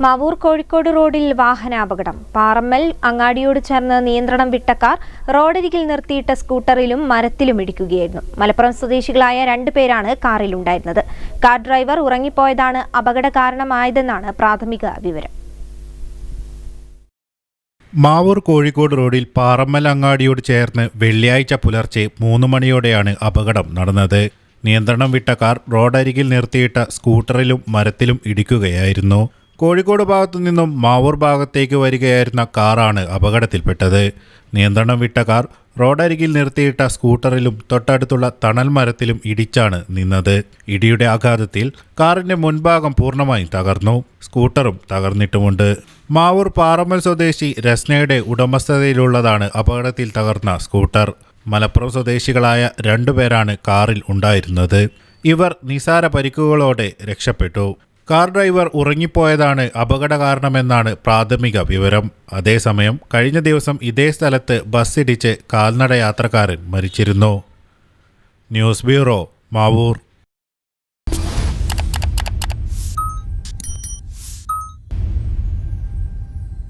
മാവൂർ കോഴിക്കോട് റോഡിൽ വാഹനാപകടം. പാറമ്മൽ അങ്ങാടിയോട് ചേർന്ന് നിയന്ത്രണം വിട്ട കാർ റോഡരികിൽ നിർത്തിയിട്ട സ്കൂട്ടറിലും മരത്തിലും ഇടിക്കുകയായിരുന്നു. മലപ്പുറം സ്വദേശികളായ 2 പേരാണ് കാറിലുണ്ടായിരുന്നത്. കാർ ഡ്രൈവർ ഉറങ്ങിപ്പോയതാണ് അപകട കാരണമായതെന്നാണ് പ്രാഥമിക വിവരം. മാവൂർ കോഴിക്കോട് റോഡിൽ പാറമ്മൽ അങ്ങാടിയോട് ചേർന്ന് വെള്ളിയാഴ്ച പുലർച്ചെ 3 മണിയോടെയാണ് അപകടം നടന്നത്. നിയന്ത്രണം വിട്ട കാർ റോഡരികിൽ നിർത്തിയിട്ട സ്കൂട്ടറിലും മരത്തിലും ഇടിക്കുകയായിരുന്നു. കോഴിക്കോട് ഭാഗത്തു നിന്നും മാവൂർ ഭാഗത്തേക്ക് വരികയായിരുന്ന കാറാണ് അപകടത്തിൽപ്പെട്ടത്. നിയന്ത്രണം വിട്ട കാർ റോഡരികിൽ നിർത്തിയിട്ട സ്കൂട്ടറിലും തൊട്ടടുത്തുള്ള തണൽ മരത്തിലും ഇടിച്ചാണ് നിന്നത്. ഇടിയുടെ ആഘാതത്തിൽ കാറിന്റെ മുൻഭാഗം പൂർണ്ണമായും തകർന്നു. സ്കൂട്ടറും തകർന്നിട്ടുമുണ്ട്. മാവൂർ പാറമ്മൽ സ്വദേശി രസ്നയുടെ ഉടമസ്ഥതയിലുള്ളതാണ് അപകടത്തിൽ തകർന്ന സ്കൂട്ടർ. മലപ്പുറം സ്വദേശികളായ 2 പേരാണ് കാറിൽ ഉണ്ടായിരുന്നത്. ഇവർ നിസാര പരിക്കുകളോടെ രക്ഷപ്പെട്ടു. കാർ ഡ്രൈവർ ഉറങ്ങിപ്പോയതാണ് അപകട കാരണമെന്നാണ് പ്രാഥമിക വിവരം. അതേസമയം കഴിഞ്ഞ ദിവസം ഇതേ സ്ഥലത്ത് ബസ്സിടിച്ച് കാൽനട യാത്രക്കാരൻ മരിച്ചിരുന്നു. News bureau, Mavoor.